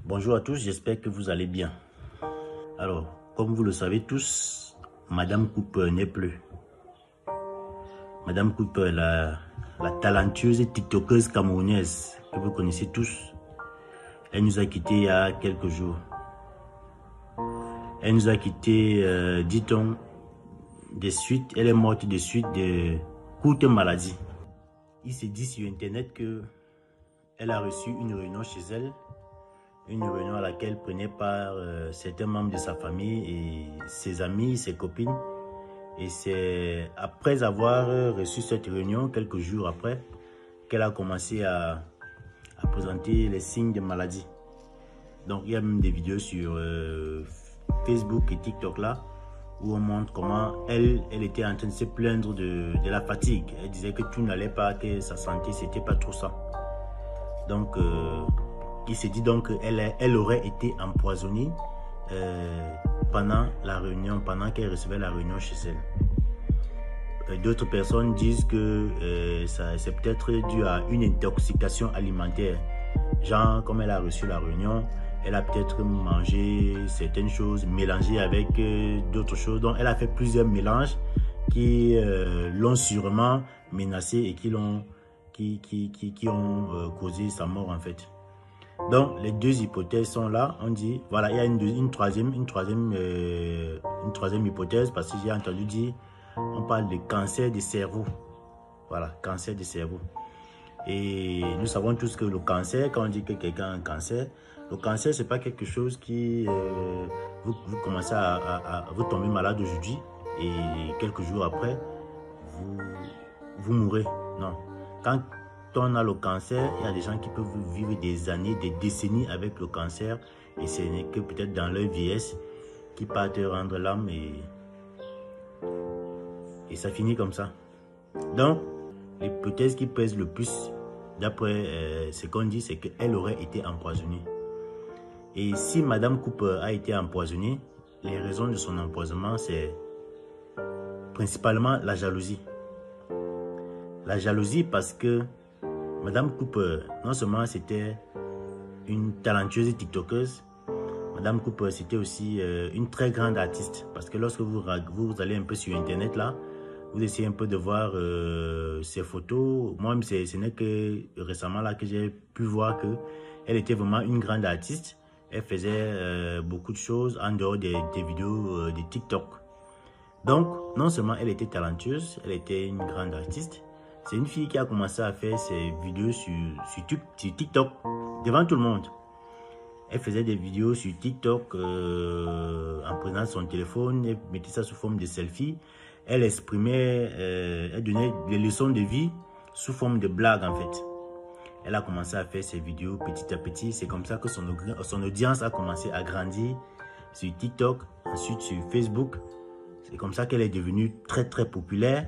Bonjour à tous, j'espère que vous allez bien. Alors, comme vous le savez tous, Madame Cooper n'est plus. Madame Cooper, la talentueuse TikTokeuse camerounaise que vous connaissez tous, elle nous a quittés il y a quelques jours. Elle nous a quittés, dit-on, elle est morte de suite de courtes maladies. Il s'est dit sur Internet que elle a reçu une réunion chez elle. Une réunion à laquelle prenaient part certains membres de sa famille et ses amis, ses copines. Et c'est après avoir reçu cette réunion, quelques jours après, qu'elle a commencé à présenter les signes de maladie. Donc il y a même des vidéos sur Facebook et TikTok là, où on montre comment elle était en train de se plaindre de la fatigue. Elle disait que tout n'allait pas, que sa santé, c'était pas trop ça. Donc, il s'est dit donc qu'elle aurait été empoisonnée pendant la réunion, pendant qu'elle recevait la réunion chez elle. D'autres personnes disent que c'est peut-être dû à une intoxication alimentaire. Genre, comme elle a reçu la réunion, elle a peut-être mangé certaines choses mélangées avec d'autres choses. Donc, elle a fait plusieurs mélanges qui l'ont sûrement menacée et qui ont causé sa mort en fait. Donc, les deux hypothèses sont là. On dit, voilà, il y a une troisième hypothèse parce que j'ai entendu dire, on parle de cancer du cerveau. Voilà, cancer du cerveau. Et nous savons tous que le cancer, quand on dit que quelqu'un a un cancer, le cancer, c'est pas quelque chose qui, vous commencez vous tomber malade aujourd'hui et quelques jours après, vous mourrez. Non. Quand on a le cancer, il y a des gens qui peuvent vivre des années, des décennies avec le cancer et ce n'est que peut-être dans leur vieillesse qui partent rendre l'âme et ça finit comme ça. Donc, l'hypothèse qui pèse le plus, d'après ce qu'on dit, c'est qu'elle aurait été empoisonnée. Et si Madame Cooper a été empoisonnée, les raisons de son empoisonnement, c'est principalement la jalousie. La jalousie parce que Madame Cooper, non seulement c'était une talentueuse TikTokeuse, Madame Cooper c'était aussi une très grande artiste. Parce que lorsque vous allez un peu sur Internet là, vous essayez un peu de voir ses photos. Moi, ce n'est que récemment là que j'ai pu voir qu'elle était vraiment une grande artiste. Elle faisait beaucoup de choses en dehors des vidéos de TikTok. Donc, non seulement elle était talentueuse, elle était une grande artiste. C'est une fille qui a commencé à faire ses vidéos sur TikTok devant tout le monde. Elle faisait des vidéos sur TikTok en prenant son téléphone, elle mettait ça sous forme de selfie. Elle exprimait, elle donnait des leçons de vie sous forme de blagues en fait. Elle a commencé à faire ses vidéos petit à petit. C'est comme ça que son audience a commencé à grandir sur TikTok, ensuite sur Facebook. C'est comme ça qu'elle est devenue très très populaire.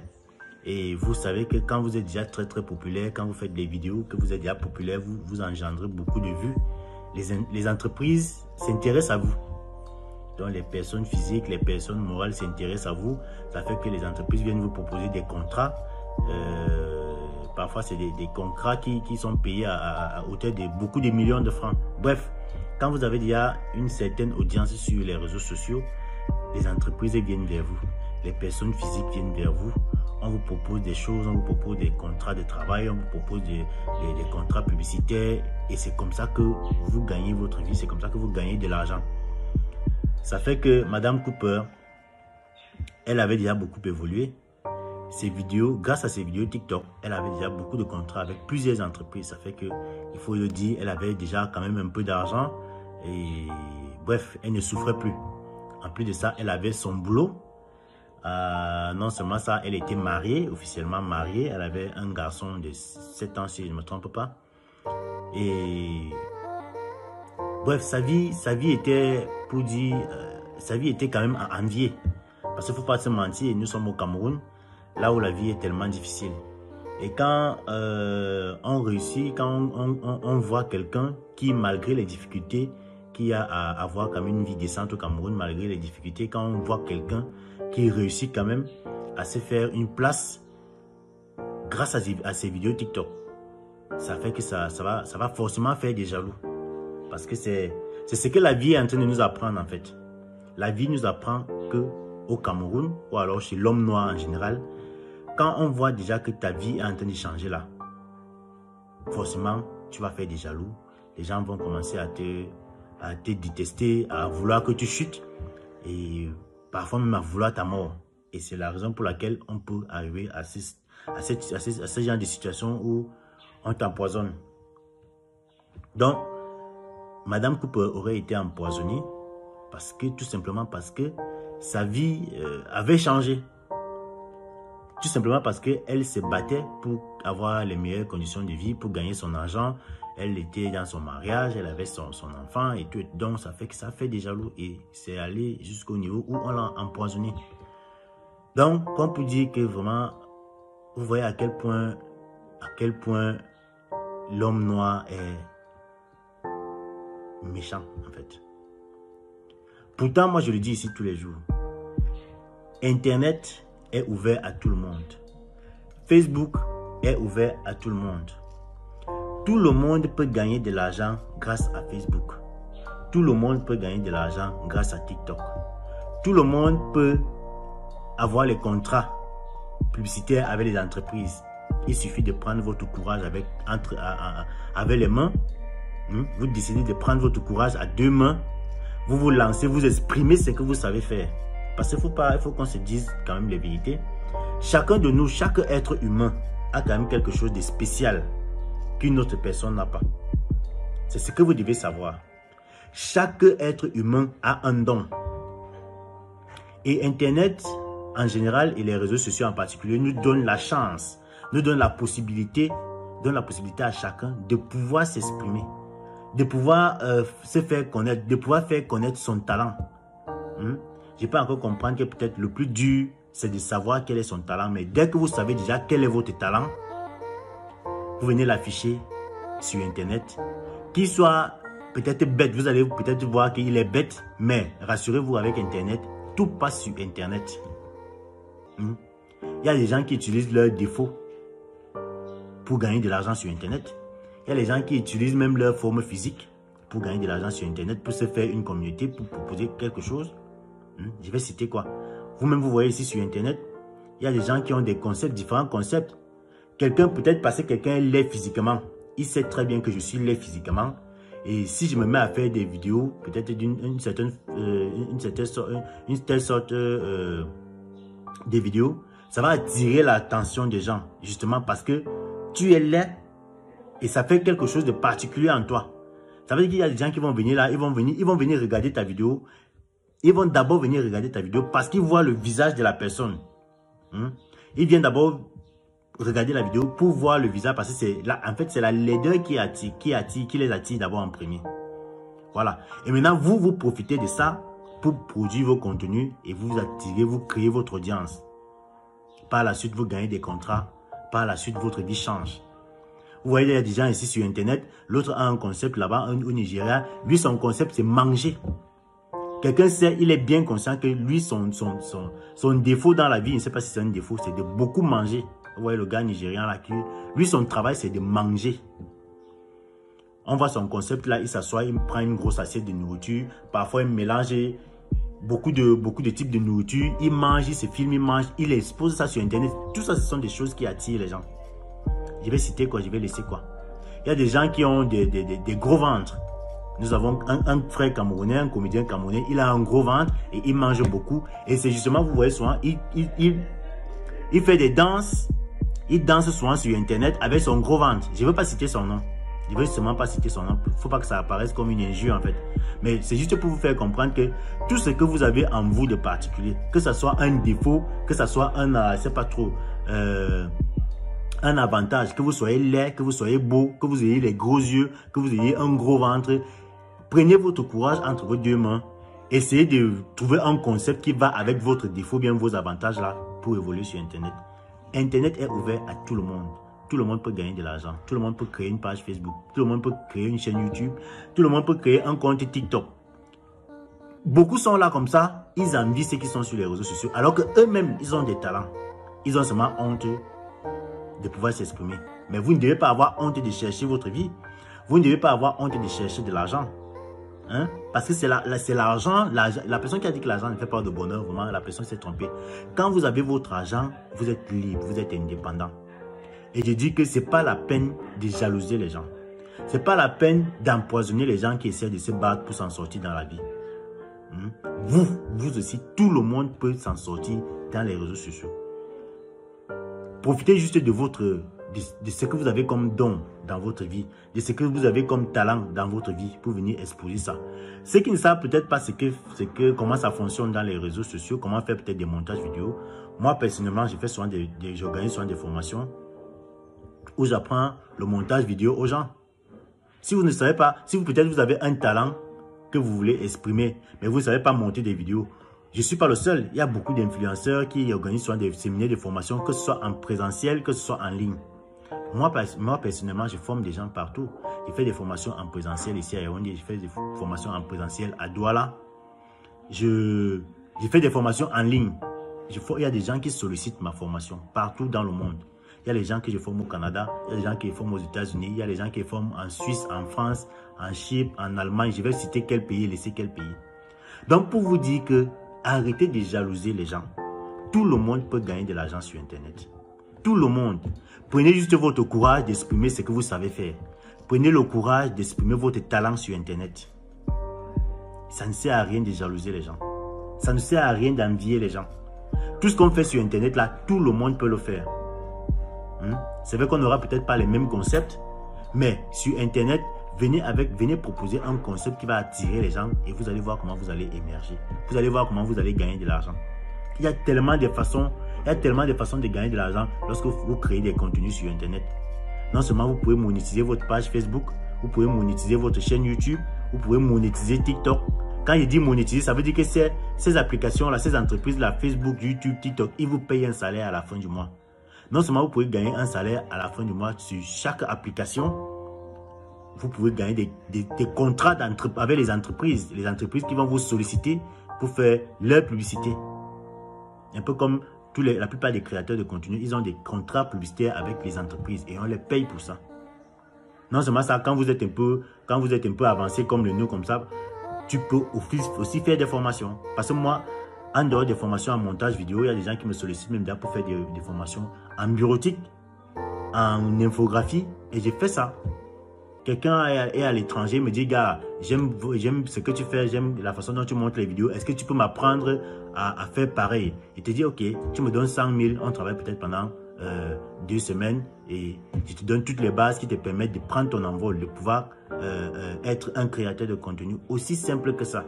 Et vous savez que quand vous êtes déjà très très populaire, quand vous faites des vidéos, que vous êtes déjà populaire, vous engendrez beaucoup de vues. Les entreprises s'intéressent à vous. Donc les personnes physiques, les personnes morales s'intéressent à vous. Ça fait que les entreprises viennent vous proposer des contrats. Parfois c'est des contrats qui sont payés à hauteur de beaucoup de millions de francs. Bref, quand vous avez déjà une certaine audience sur les réseaux sociaux, les entreprises viennent vers vous. Les personnes physiques viennent vers vous. On vous propose des choses, on vous propose des contrats de travail, on vous propose des contrats publicitaires. Et c'est comme ça que vous gagnez votre vie, c'est comme ça que vous gagnez de l'argent. Ça fait que Madame Cooper, elle avait déjà beaucoup évolué. Ses vidéos, grâce à ses vidéos TikTok, elle avait déjà beaucoup de contrats avec plusieurs entreprises. Ça fait que, il faut le dire, elle avait déjà quand même un peu d'argent. Et bref, elle ne souffrait plus. En plus de ça, elle avait son boulot. Non seulement ça, elle était mariée, officiellement mariée. Elle avait un garçon de 7 ans, si je ne me trompe pas. Et bref, sa vie était, pour dire, sa vie était quand même à envier. Parce qu'il ne faut pas se mentir, nous sommes au Cameroun, là où la vie est tellement difficile. Et quand on réussit, quand on voit quelqu'un qui, malgré les difficultés, qui a à avoir quand même une vie décente au Cameroun, malgré les difficultés, quand on voit quelqu'un qui réussit quand même à se faire une place grâce à ses vidéos TikTok, ça fait que ça va forcément faire des jaloux. Parce que c'est C'est ce que la vie est en train de nous apprendre en fait. La vie nous apprend que au Cameroun, ou alors chez l'homme noir en général, quand on voit déjà que ta vie est en train de changer là, forcément, tu vas faire des jaloux. Les gens vont commencer à te détester, à vouloir que tu chutes et parfois même à vouloir ta mort. Et c'est la raison pour laquelle on peut arriver à ce genre de situation où on t'empoisonne. Donc, Madame Cooper aurait été empoisonnée tout simplement parce que sa vie avait changé. Tout simplement parce qu'elle se battait pour avoir les meilleures conditions de vie, pour gagner son argent. Elle était dans son mariage, elle avait son enfant et tout. Donc, ça fait des jaloux. Et c'est allé jusqu'au niveau où on l'a empoisonné. Donc, on peut dire que vraiment, vous voyez à quel point l'homme noir est méchant, en fait. Pourtant, moi, je le dis ici tous les jours. Internet est ouvert à tout le monde. Facebook est ouvert à tout le monde. Tout le monde peut gagner de l'argent grâce à Facebook. Tout le monde peut gagner de l'argent grâce à TikTok. Tout le monde peut avoir les contrats publicitaires avec les entreprises. Il suffit de prendre votre courage avec les mains. Vous décidez de prendre votre courage à deux mains. Vous vous lancez, vous exprimez ce que vous savez faire. Parce qu'il faut qu'on se dise quand même les vérités. Chacun de nous, chaque être humain a quand même quelque chose de spécial qu'une autre personne n'a pas. C'est ce que vous devez savoir. Chaque être humain a un don. Et Internet, en général, et les réseaux sociaux en particulier, nous donnent la chance, nous donnent la possibilité à chacun de pouvoir s'exprimer, de pouvoir se faire connaître, de pouvoir faire connaître son talent. Je peux encore comprendre que peut-être le plus dur, c'est de savoir quel est son talent. Mais dès que vous savez déjà quel est votre talent, vous venez l'afficher sur Internet. Qu'il soit peut-être bête, vous allez peut-être voir qu'il est bête, mais rassurez-vous, avec Internet, tout passe sur Internet. Il y a des gens qui utilisent leurs défauts pour gagner de l'argent sur Internet. Il y a des gens qui utilisent même leur forme physique pour gagner de l'argent sur Internet, pour se faire une communauté, pour proposer quelque chose. Je vais citer quoi? Vous-même, vous voyez ici sur Internet, il y a des gens qui ont des concepts, différents concepts. Quelqu'un, peut-être parce que quelqu'un est laid physiquement, il sait très bien que je suis laid physiquement. Et si je me mets à faire des vidéos, peut-être d'une telle sorte de vidéos, ça va attirer l'attention des gens, justement parce que tu es laid et ça fait quelque chose de particulier en toi. Ça veut dire qu'il y a des gens qui vont venir là, ils vont venir regarder ta vidéo. Ils vont d'abord venir regarder ta vidéo parce qu'ils voient le visage de la personne. Ils viennent d'abord regarder la vidéo pour voir le visage parce que c'est là, en fait, c'est la laideur qui les attire d'abord en premier. Voilà. Et maintenant, vous profitez de ça pour produire vos contenus et vous attirez, vous créez votre audience. Par la suite, vous gagnez des contrats. Par la suite, votre vie change. Vous voyez, il y a des gens ici sur Internet. L'autre a un concept là-bas, au Nigeria. Lui, son concept, c'est manger. Quelqu'un sait, il est bien conscient que lui, son défaut dans la vie, il ne sait pas si c'est un défaut, c'est de beaucoup manger. Vous voyez le gars nigérian là, lui, son travail, c'est de manger. On voit son concept là, il s'assoit, il prend une grosse assiette de nourriture. Parfois, il mélange beaucoup de types de nourriture. Il mange, il se filme, il mange, il expose ça sur Internet. Tout ça, ce sont des choses qui attirent les gens. Je vais citer quoi, je vais laisser quoi. Il y a des gens qui ont des gros ventres. Nous avons un frère camerounais, un comédien camerounais, il a un gros ventre et il mange beaucoup. Et c'est justement, vous voyez souvent, il fait des danses, il danse souvent sur Internet avec son gros ventre. Je ne veux pas citer son nom. Je ne veux justement pas citer son nom. Il ne faut pas que ça apparaisse comme une injure en fait. Mais c'est juste pour vous faire comprendre que tout ce que vous avez en vous de particulier, que ce soit un défaut, que ce soit un, c'est pas trop, un avantage, que vous soyez laid, que vous soyez beau, que vous ayez les gros yeux, que vous ayez un gros ventre, prenez votre courage entre vos deux mains. Essayez de trouver un concept qui va avec votre défaut, bien vos avantages là, pour évoluer sur Internet. Internet est ouvert à tout le monde. Tout le monde peut gagner de l'argent. Tout le monde peut créer une page Facebook. Tout le monde peut créer une chaîne YouTube. Tout le monde peut créer un compte TikTok. Beaucoup sont là comme ça. Ils envient ceux qui sont sur les réseaux sociaux. Alors qu'eux-mêmes, ils ont des talents. Ils ont seulement honte de pouvoir s'exprimer. Mais vous ne devez pas avoir honte de chercher votre vie. Vous ne devez pas avoir honte de chercher de l'argent. Hein? Parce que c'est l'argent, la personne qui a dit que l'argent ne fait pas de bonheur, vraiment, la personne s'est trompée. Quand vous avez votre argent, vous êtes libre, vous êtes indépendant. Et je dis que ce n'est pas la peine de jalouser les gens. Ce n'est pas la peine d'empoisonner les gens qui essaient de se battre pour s'en sortir dans la vie. Vous aussi, tout le monde peut s'en sortir dans les réseaux sociaux. Profitez juste de ce que vous avez comme don dans votre vie, de ce que vous avez comme talent dans votre vie pour venir exposer ça. Ceux qui ne savent peut-être pas comment ça fonctionne dans les réseaux sociaux, comment faire peut-être des montages vidéo. Moi, personnellement, j'organise souvent des formations où j'apprends le montage vidéo aux gens. Si vous ne savez pas, si peut-être vous avez un talent que vous voulez exprimer, mais vous ne savez pas monter des vidéos, je ne suis pas le seul. Il y a beaucoup d'influenceurs qui organisent souvent des séminaires de formation, que ce soit en présentiel, que ce soit en ligne. Moi, personnellement, je forme des gens partout. Je fais des formations en présentiel ici à Yaoundé, je fais des formations en présentiel à Douala. Je fais des formations en ligne. Il y a des gens qui sollicitent ma formation partout dans le monde. Il y a les gens que je forme au Canada, il y a les gens qui forment aux États-Unis, il y a les gens qui forment en Suisse, en France, en Chypre, en Allemagne. Je vais citer quel pays, laisser quel pays. Donc, pour vous dire que arrêtez de jalouser les gens. Tout le monde peut gagner de l'argent sur Internet. Tout le monde. Prenez juste votre courage d'exprimer ce que vous savez faire. Prenez le courage d'exprimer votre talent sur Internet. Ça ne sert à rien de jalouser les gens. Ça ne sert à rien d'envier les gens. Tout ce qu'on fait sur Internet, là, tout le monde peut le faire. C'est vrai qu'on n'aura peut-être pas les mêmes concepts, mais sur Internet, venez proposer un concept qui va attirer les gens et vous allez voir comment vous allez émerger. Vous allez voir comment vous allez gagner de l'argent. Il y a tellement de façons de gagner de l'argent lorsque vous créez des contenus sur Internet. Non seulement vous pouvez monétiser votre page Facebook, vous pouvez monétiser votre chaîne YouTube, vous pouvez monétiser TikTok. Quand je dis monétiser, ça veut dire que ces applications-là, ces entreprises-là, Facebook, YouTube, TikTok, ils vous payent un salaire à la fin du mois. Non seulement vous pouvez gagner un salaire à la fin du mois sur chaque application, vous pouvez gagner des contrats avec les entreprises qui vont vous solliciter pour faire leur publicité. Un peu comme la plupart des créateurs de contenu, ils ont des contrats publicitaires avec les entreprises et on les paye pour ça. Non seulement ça, quand vous êtes un peu avancé comme le nœud comme ça, tu peux aussi faire des formations. Parce que moi, en dehors des formations en montage vidéo, il y a des gens qui me sollicitent même pour faire des formations en bureautique, en infographie, et j'ai fait ça. Quelqu'un est à l'étranger, me dit, gars, j'aime ce que tu fais, j'aime la façon dont tu montres les vidéos, est-ce que tu peux m'apprendre à faire pareil? Il te dit, ok, tu me donnes 100 000, on travaille peut-être pendant 2 semaines, et je te donne toutes les bases qui te permettent de prendre ton envol, de pouvoir être un créateur de contenu aussi simple que ça.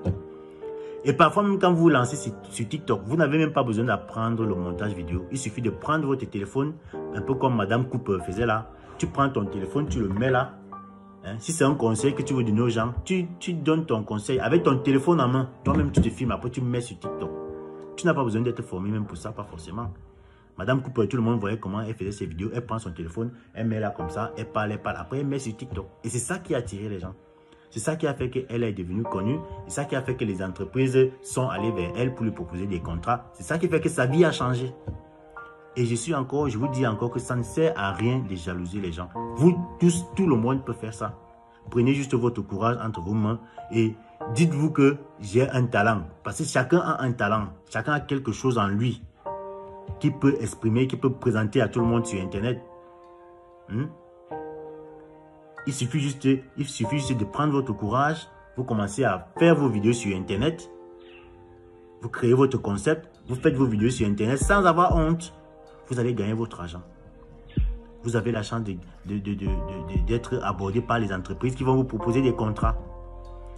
Et parfois, même quand vous vous lancez sur TikTok, vous n'avez même pas besoin d'apprendre le montage vidéo. Il suffit de prendre votre téléphone, un peu comme Madame Cooper faisait là. Tu prends ton téléphone, tu le mets là. Si c'est un conseil que tu veux donner aux gens, tu donnes ton conseil avec ton téléphone en main. Toi-même, tu te filmes, après tu mets sur TikTok. Tu n'as pas besoin d'être formé même pour ça, pas forcément. Madame Cooper, tout le monde voyait comment elle faisait ses vidéos. Elle prend son téléphone, elle met là comme ça, elle parle. Après, elle met sur TikTok. Et c'est ça qui a attiré les gens. C'est ça qui a fait qu'elle est devenue connue. C'est ça qui a fait que les entreprises sont allées vers elle pour lui proposer des contrats. C'est ça qui fait que sa vie a changé. Et je vous dis encore que ça ne sert à rien de jalouser les gens. Vous tous, tout le monde peut faire ça. Prenez juste votre courage entre vos mains et dites-vous que j'ai un talent. Parce que chacun a un talent. Chacun a quelque chose en lui qui peut exprimer, qui peut présenter à tout le monde sur Internet. Il suffit juste de prendre votre courage. Vous commencez à faire vos vidéos sur Internet. Vous créez votre concept. Vous faites vos vidéos sur Internet sans avoir honte. Vous allez gagner votre argent. Vous avez la chance d'être abordé par les entreprises qui vont vous proposer des contrats.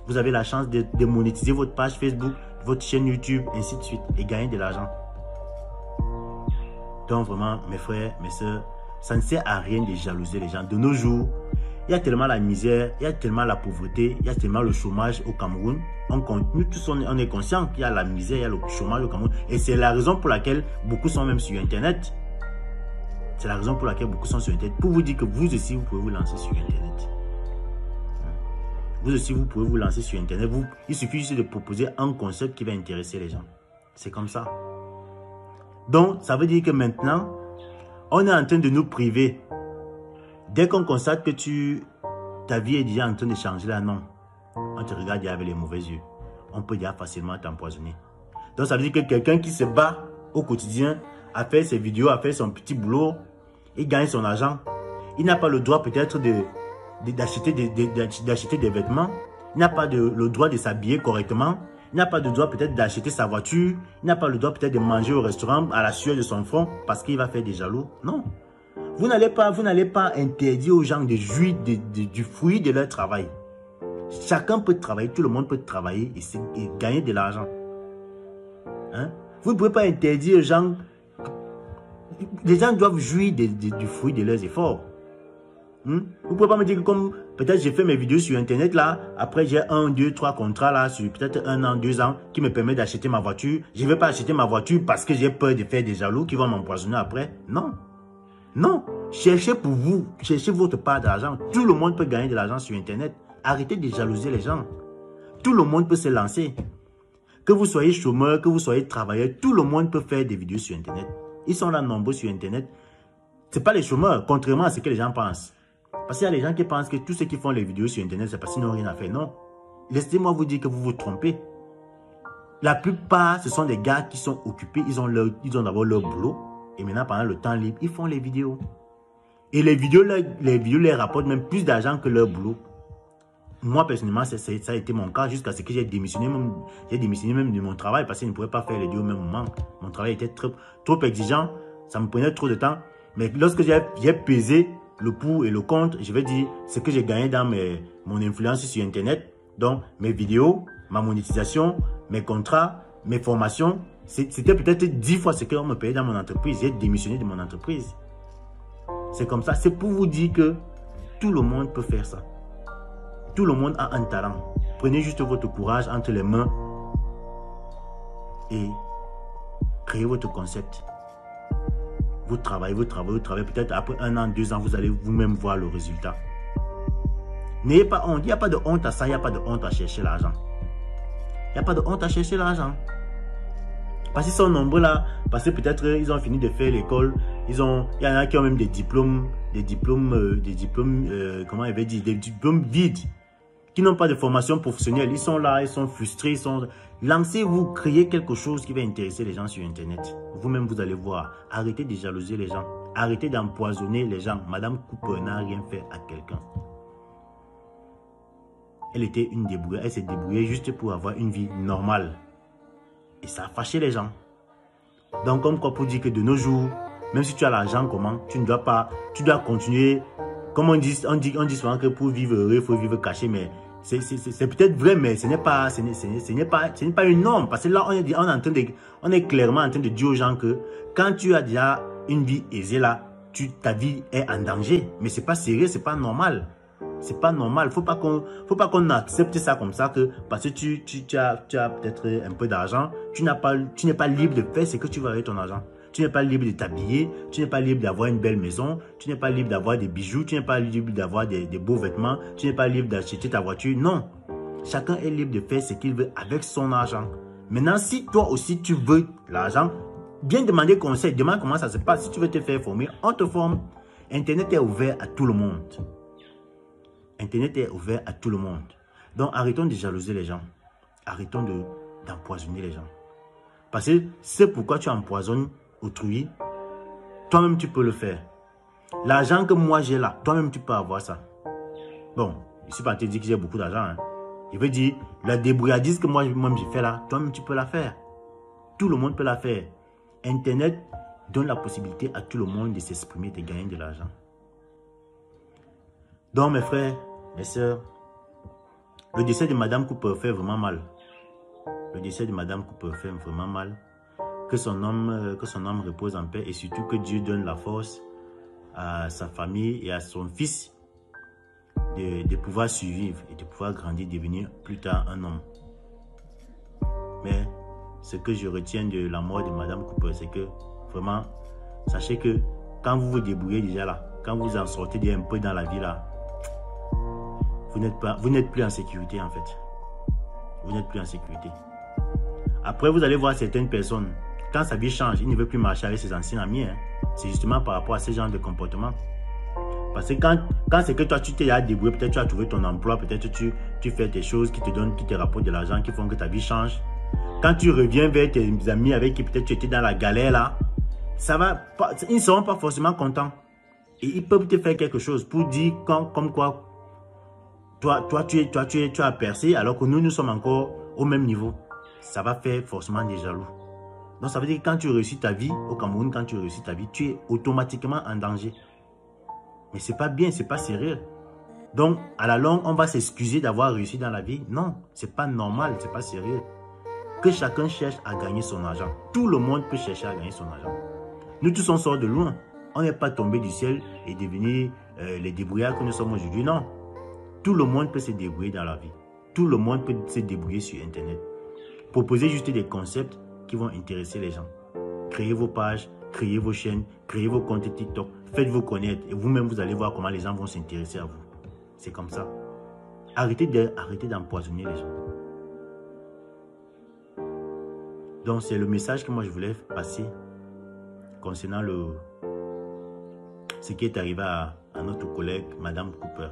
Vous avez la chance de monétiser votre page Facebook, votre chaîne YouTube, ainsi de suite, et gagner de l'argent. Donc vraiment, mes frères, mes soeurs, ça ne sert à rien de jalouser les gens. De nos jours, il y a tellement la misère, il y a tellement la pauvreté, il y a tellement le chômage au Cameroun. Nous tous, on est conscients qu'il y a la misère, il y a le chômage au Cameroun. Et c'est la raison pour laquelle beaucoup sont même sur Internet. C'est la raison pour laquelle beaucoup sont sur Internet. Pour vous dire que vous aussi, vous pouvez vous lancer sur Internet. Vous aussi, vous pouvez vous lancer sur Internet. Il suffit juste de proposer un concept qui va intéresser les gens. C'est comme ça. Donc, ça veut dire que maintenant, on est en train de nous priver. Dès qu'on constate que ta vie est déjà en train de changer là, non. On te regarde avec les mauvais yeux. On peut déjà facilement t'empoisonner. Donc ça veut dire que quelqu'un qui se bat au quotidien, à faire ses vidéos, à faire son petit boulot, il gagne son argent. Il n'a pas le droit peut-être d'acheter des vêtements. Il n'a pas le droit de s'habiller correctement. Il n'a pas le droit peut-être d'acheter sa voiture. Il n'a pas le droit peut-être de manger au restaurant à la sueur de son front parce qu'il va faire des jaloux. Non. Vous n'allez pas interdire aux gens de jouir du fruit de leur travail. Chacun peut travailler, tout le monde peut travailler et gagner de l'argent. Hein? Vous ne pouvez pas interdire aux gens. Les gens doivent jouir du fruit de leurs efforts. Vous ne pouvez pas me dire que comme peut-être j'ai fait mes vidéos sur Internet là, après j'ai 1, 2, 3 contrats là, sur peut-être 1 an, 2 ans, qui me permettent d'acheter ma voiture. Je ne vais pas acheter ma voiture parce que j'ai peur de faire des jaloux qui vont m'empoisonner après. Non. Non. Cherchez pour vous, cherchez votre part d'argent. Tout le monde peut gagner de l'argent sur Internet. Arrêtez de jalouser les gens. Tout le monde peut se lancer. Que vous soyez chômeur, que vous soyez travailleur, tout le monde peut faire des vidéos sur Internet. Ils sont là nombreux sur Internet. Ce n'est pas les chômeurs, contrairement à ce que les gens pensent. Parce qu'il y a des gens qui pensent que tous ceux qui font les vidéos sur Internet, c'est parce qu'ils n'ont rien à faire. Non. Laissez-moi vous dire que vous vous trompez. La plupart, ce sont des gars qui sont occupés. Ils ont d'abord leur boulot. Et maintenant, pendant le temps libre, ils font les vidéos. Et les vidéos les rapportent même plus d'argent que leur boulot. Moi, personnellement, ça a été mon cas jusqu'à ce que j'ai démissionné même de mon travail parce que je ne pouvais pas faire les deux au même moment. Mon travail était trop exigeant. Ça me prenait trop de temps. Mais lorsque j'ai pesé le pour et le contre, je vais dire ce que j'ai gagné dans mon influence sur Internet. Donc, mes vidéos, ma monétisation, mes contrats, mes formations, c'était peut-être 10 fois ce qu'on me payait dans mon entreprise. J'ai démissionné de mon entreprise. C'est comme ça. C'est pour vous dire que tout le monde peut faire ça. Tout le monde a un talent. Prenez juste votre courage entre les mains et créez votre concept. Vous travaillez. Peut-être après 1 an, 2 ans, vous allez vous-même voir le résultat. N'ayez pas honte. Il n'y a pas de honte à ça. Il n'y a pas de honte à chercher l'argent. Il n'y a pas de honte à chercher l'argent. Parce qu'ils sont nombreux là. Parce que peut-être ils ont fini de faire l'école. Il y en a qui ont même des diplômes comment il veut dire, des diplômes vides. Qui n'ont pas de formation professionnelle. Ils sont là, ils sont frustrés. Lancez-vous, créez quelque chose qui va intéresser les gens sur Internet. Vous-même, vous allez voir. Arrêtez de jalouser les gens. Arrêtez d'empoisonner les gens. Madame Cooper n'a rien fait à quelqu'un. Elle était une débrouillée. Elle s'est débrouillée juste pour avoir une vie normale. Et ça a fâché les gens. Donc, comme quoi pour dire que de nos jours, même si tu as l'argent, comment, tu dois continuer. Comme on dit souvent que pour vivre heureux, il faut vivre caché, mais c'est peut-être vrai, mais ce n'est pas une norme. Parce que là, on est clairement en train de dire aux gens que quand tu as déjà une vie aisée là, ta vie est en danger. Mais c'est pas sérieux, c'est pas normal. C'est pas normal. Faut pas qu'on accepte ça comme ça que parce que tu as peut-être un peu d'argent, tu n'es pas libre de faire ce que tu veux avec ton argent. Tu n'es pas libre de t'habiller, tu n'es pas libre d'avoir une belle maison, tu n'es pas libre d'avoir des bijoux, tu n'es pas libre d'avoir des beaux vêtements, tu n'es pas libre d'acheter ta voiture. Non. Chacun est libre de faire ce qu'il veut avec son argent. Maintenant, si toi aussi tu veux l'argent, viens demander conseil, demande comment ça se passe. Si tu veux te faire former, on te forme. Internet est ouvert à tout le monde. Internet est ouvert à tout le monde. Donc arrêtons de jalouser les gens. Arrêtons d'empoisonner les gens. Parce que c'est pourquoi tu empoisonnes autrui, toi-même tu peux le faire. L'argent que moi j'ai là, toi-même tu peux avoir ça. Bon, je ne suis pas en train de dire que j'ai beaucoup d'argent. Hein. Je veux dire, la débrouillardise que moi-même j'ai fait là, toi-même tu peux la faire. Tout le monde peut la faire. Internet donne la possibilité à tout le monde de s'exprimer, de gagner de l'argent. Donc mes frères, mes sœurs, le décès de Madame Cooper fait vraiment mal. Le décès de Madame Cooper fait vraiment mal. Que son âme repose en paix et surtout que Dieu donne la force à sa famille et à son fils de pouvoir survivre et de pouvoir grandir, devenir plus tard un homme. Mais ce que je retiens de la mort de Madame Cooper, c'est que vraiment, sachez que quand vous vous débrouillez déjà là, quand vous en sortez déjà un peu dans la vie là, vous n'êtes plus en sécurité en fait. Vous n'êtes plus en sécurité. Après, vous allez voir certaines personnes, quand sa vie change, il ne veut plus marcher avec ses anciens amis. Hein. C'est justement par rapport à ce genre de comportement. Parce que quand c'est que toi, tu t'es débrouillé, peut-être tu as trouvé ton emploi, peut-être tu fais des choses qui te rapportent de l'argent, qui font que ta vie change. Quand tu reviens vers tes amis avec qui peut-être tu étais dans la galère là, ça va pas, ils ne seront pas forcément contents. Et ils peuvent te faire quelque chose pour dire comme quoi toi tu as percé alors que nous sommes encore au même niveau. Ça va faire forcément des jaloux. Donc ça veut dire que quand tu réussis ta vie au Cameroun, quand tu réussis ta vie, tu es automatiquement en danger. Mais c'est pas bien, c'est pas sérieux. Donc à la longue, on va s'excuser d'avoir réussi dans la vie. Non, c'est pas normal, c'est pas sérieux. Que chacun cherche à gagner son argent. Tout le monde peut chercher à gagner son argent. Nous tous on sort de loin. On n'est pas tombé du ciel et devenir les débrouillards que nous sommes aujourd'hui. Non. Tout le monde peut se débrouiller dans la vie. Tout le monde peut se débrouiller sur Internet. Proposez juste des concepts qui vont intéresser les gens. Créez vos pages, créez vos chaînes, créez vos comptes TikTok. Faites-vous connaître et vous-même vous allez voir comment les gens vont s'intéresser à vous. C'est comme ça. Arrêtez d'empoisonner les gens. Donc c'est le message que moi je voulais passer concernant ce qui est arrivé à notre collègue, Madame Cooper.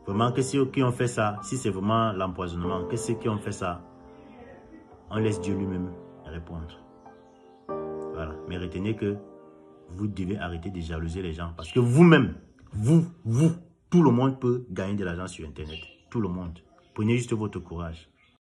Vraiment que ceux qui ont fait ça, si c'est vraiment l'empoisonnement, que ceux qui ont fait ça, on laisse Dieu lui-même répondre. Voilà. Mais retenez que vous devez arrêter de jalouser les gens. Parce que vous-même, vous, tout le monde peut gagner de l'argent sur Internet. Tout le monde. Prenez juste votre courage.